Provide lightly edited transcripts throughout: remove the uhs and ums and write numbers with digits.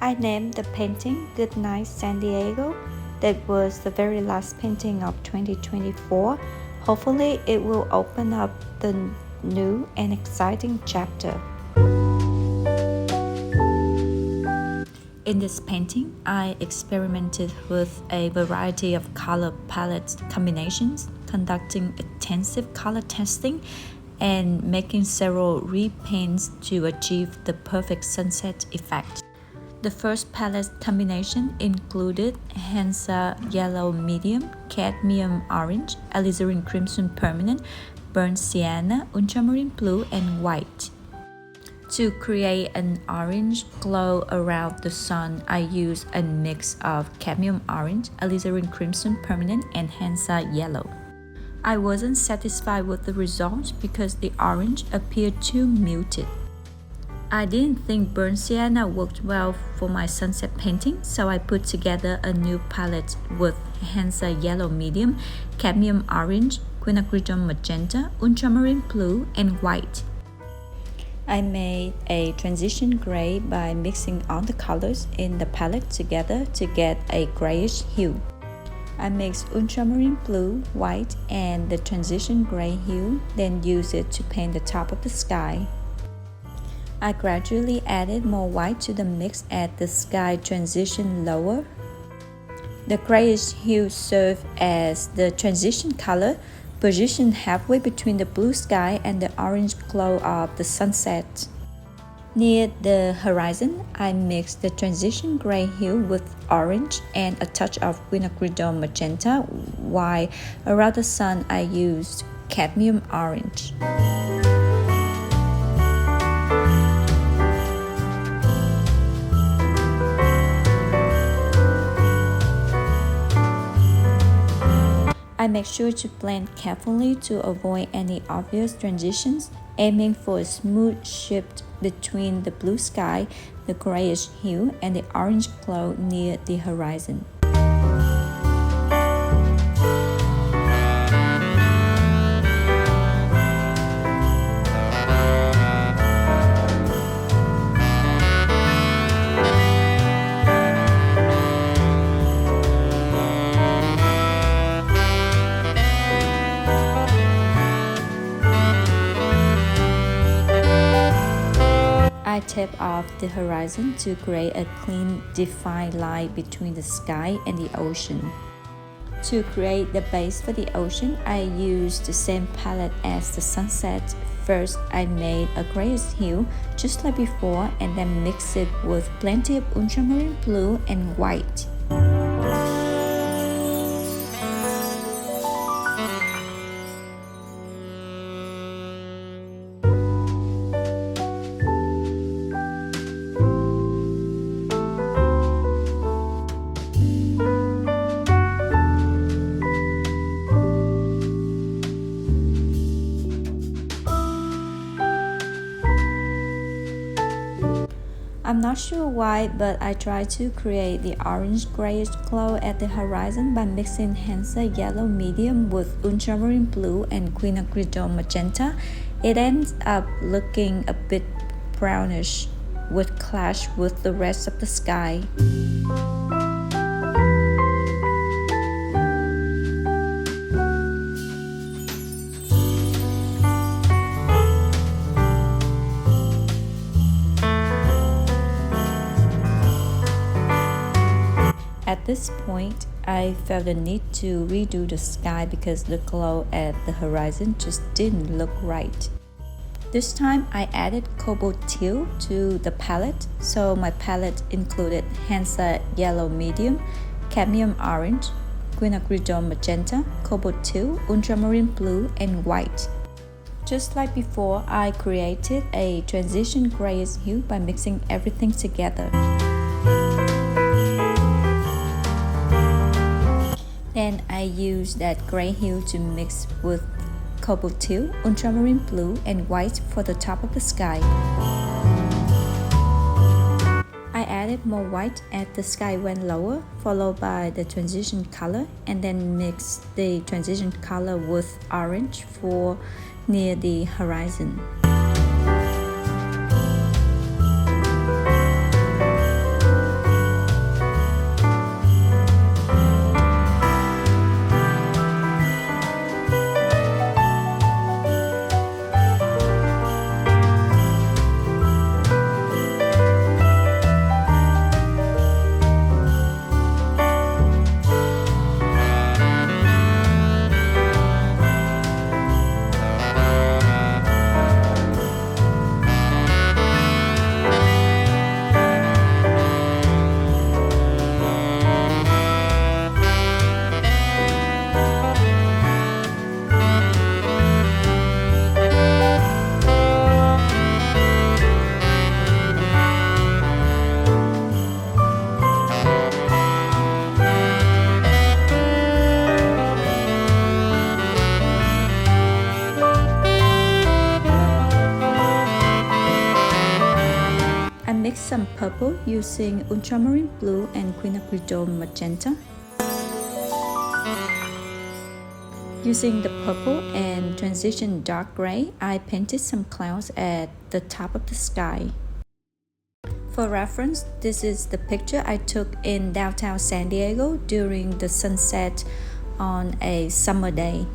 I named the painting Goodnight San Diego. That was the very last painting of 2024. Hopefully it will open up the new and exciting chapter. In this painting, I experimented with a variety of color palette combinations, conducting intensive color testing, and making several repaints to achieve the perfect sunset effect. The first palette combination included Hansa Yellow Medium, Cadmium Orange, Alizarin Crimson Permanent, Burnt Sienna, Ultramarine Blue, and White. To create an orange glow around the sun, I used a mix of Cadmium Orange, Alizarin Crimson Permanent, and Hansa Yellow. I wasn't satisfied with the results because the orange appeared too muted. I didn't think Burnt Sienna worked well for my sunset painting, so I put together a new palette with Hansa Yellow Medium, Cadmium Orange, Quinacridone Magenta, Ultramarine Blue, and White. I made a transition gray by mixing all the colors in the palette together to get a grayish hue. I mixed ultramarine blue, white, and the transition gray hue, then used it to paint the top of the sky. I gradually added more white to the mix as the sky transitioned lower. The grayish hue served as the transition color, positioned halfway between the blue sky and the orange glow of the sunset. Near the horizon, I mixed the transition gray hue with orange and a touch of Quinacridone Magenta, while around the sun I used Cadmium Orange. I make sure to blend carefully to avoid any obvious transitions, aiming for a smooth shift between the blue sky, the grayish hue, and the orange glow near the horizon. I tap off the horizon to create a clean, defined line between the sky and the ocean. To create the base for the ocean, I used the same palette as the sunset. First, I made a grayish hue, just like before, and then mixed it with plenty of ultramarine blue and white. I'm not sure why, but I tried to create the orange-grayish glow at the horizon by mixing Hansa Yellow Medium with Ultramarine Blue and Quinacridone Magenta. It ends up looking a bit brownish, which clash with the rest of the sky. At this point, I felt the need to redo the sky because the glow at the horizon just didn't look right. This time, I added Cobalt Teal to the palette, so my palette included Hansa Yellow Medium, Cadmium Orange, Quinacridone Magenta, Cobalt Teal, Ultramarine Blue, and White. Just like before, I created a transition grayish hue by mixing everything together. Then I used that gray hue to mix with Cobalt Teal, Ultramarine Blue, and White for the top of the sky. I added more white as the sky went lower, followed by the transition color, and then mixed the transition color with orange for near the horizon. some purple using Ultramarine Blue and Quinacridone Magenta. Using the purple and transition dark gray, I painted some clouds at the top of the sky. For reference, this is the picture I took in downtown San Diego during the sunset on a summer day.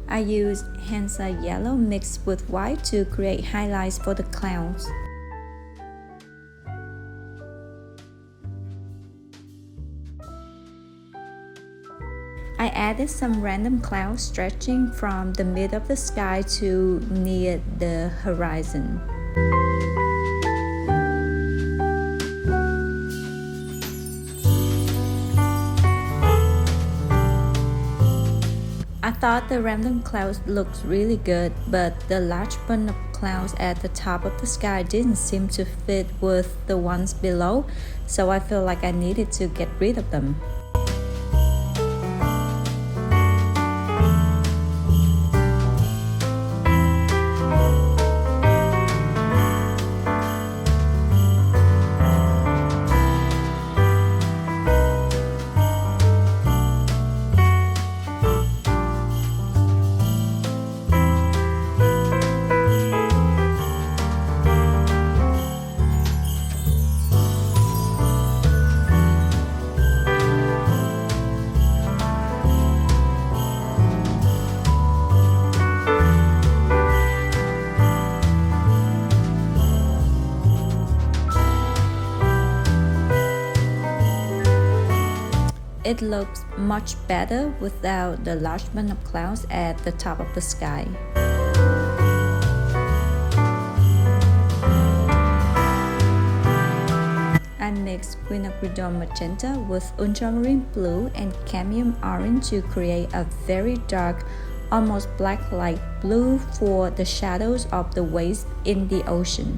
I used Hansa Yellow mixed with white to create highlights for the clouds. I added some random clouds stretching from the mid of the sky to near the horizon. I thought the random clouds looked really good, but the large bunch of clouds at the top of the sky didn't seem to fit with the ones below, so I felt like I needed to get rid of them. It looks much better without the large bunch of clouds at the top of the sky. I mixed Quinacridone Magenta with Ultramarine Blue and Cadmium Orange to create a very dark, almost black light blue for the shadows of the waves in the ocean.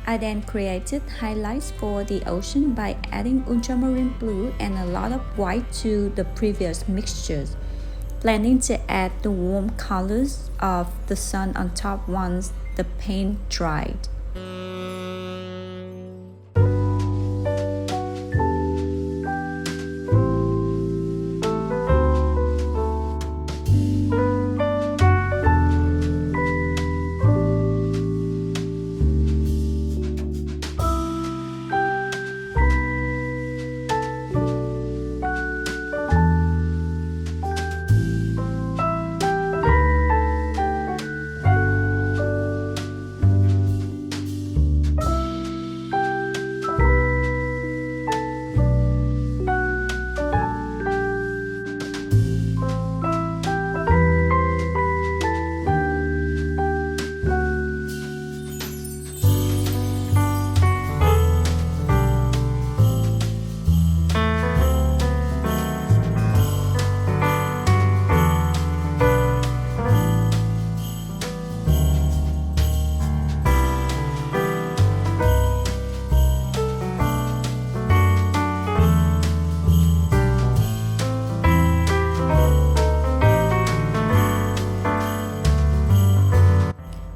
I then created highlights for the ocean by adding ultramarine blue and a lot of white to the previous mixtures, blending to add the warm colors of the sun on top once the paint dried.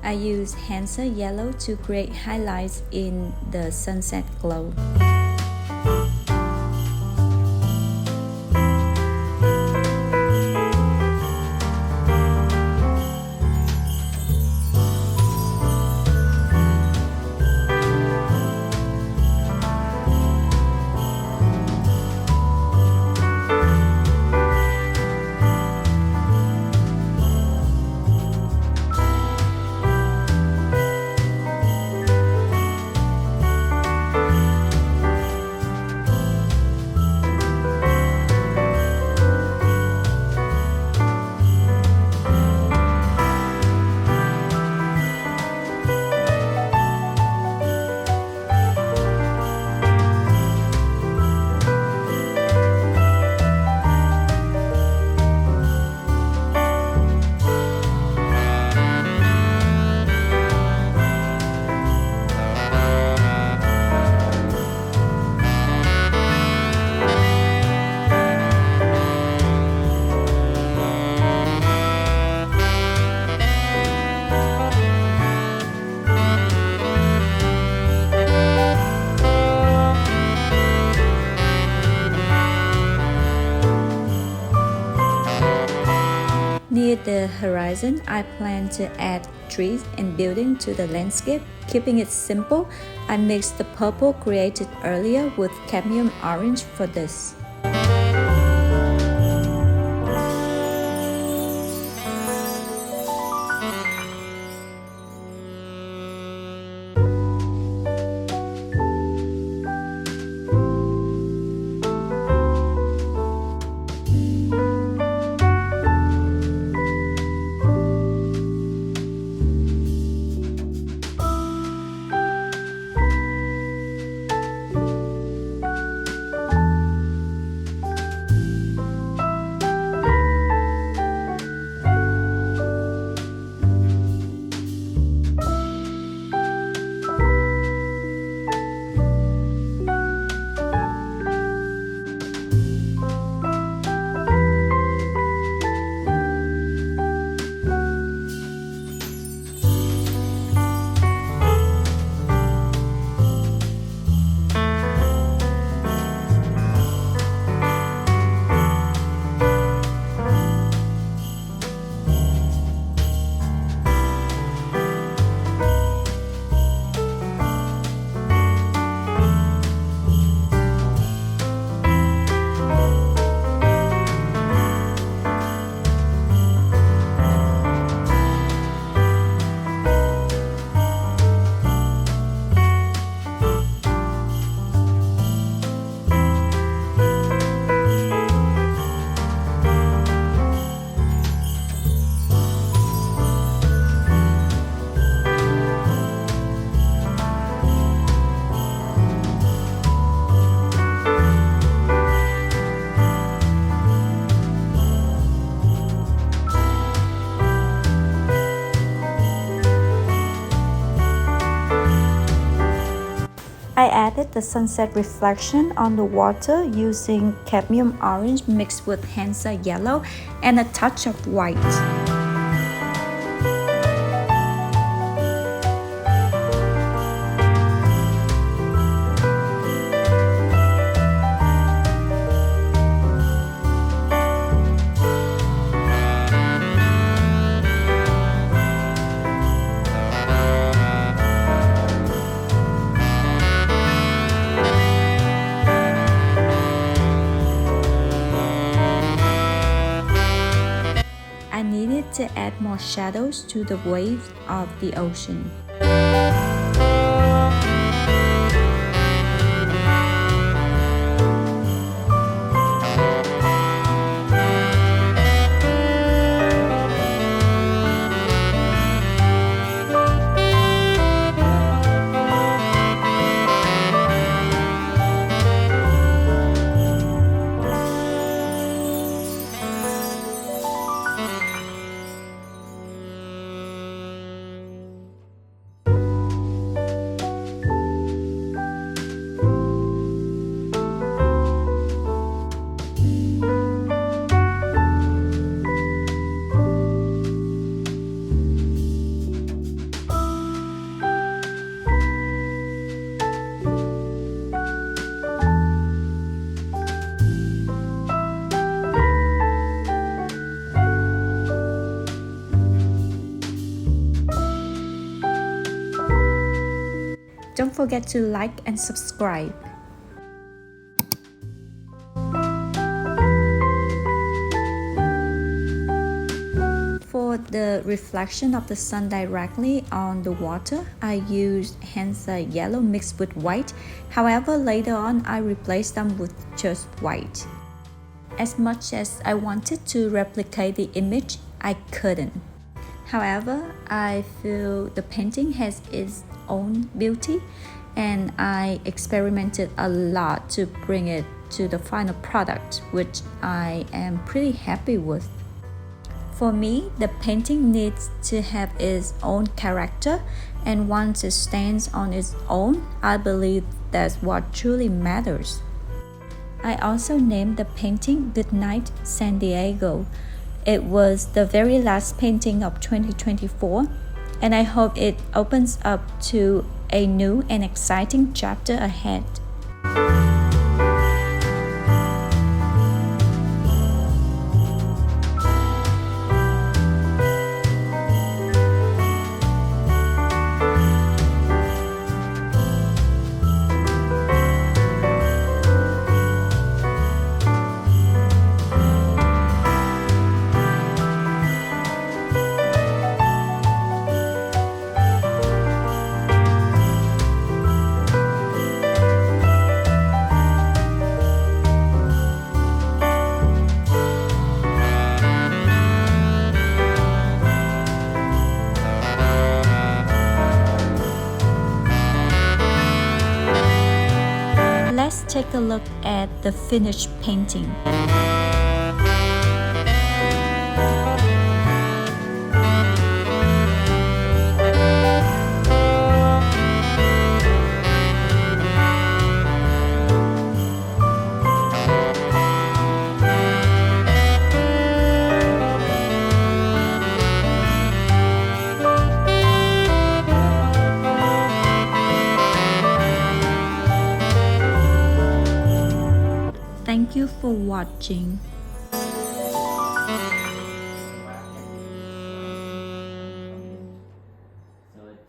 I use Hansa Yellow to create highlights in the sunset glow. the horizon, I plan to add trees and building to the landscape. Keeping it simple, I mixed the purple created earlier with cadmium orange for this. I added the sunset reflection on the water using cadmium orange mixed with Hansa Yellow and a touch of white. I needed to add more shadows to the waves of the ocean. Don't forget to like and subscribe. For the reflection of the sun directly on the water, I used Hansa Yellow mixed with white. However, later on, I replaced them with just white. As much as I wanted to replicate the image, I couldn't. However, I feel the painting has its own beauty, and I experimented a lot to bring it to the final product, which I am pretty happy with. For me, the painting needs to have its own character, and once it stands on its own, I believe that's what truly matters. I also named the painting Goodnight San Diego. It was the very last painting of 2024, and I hope it opens up to a new and exciting chapter ahead. take a look at the finished painting. Thank you for watching.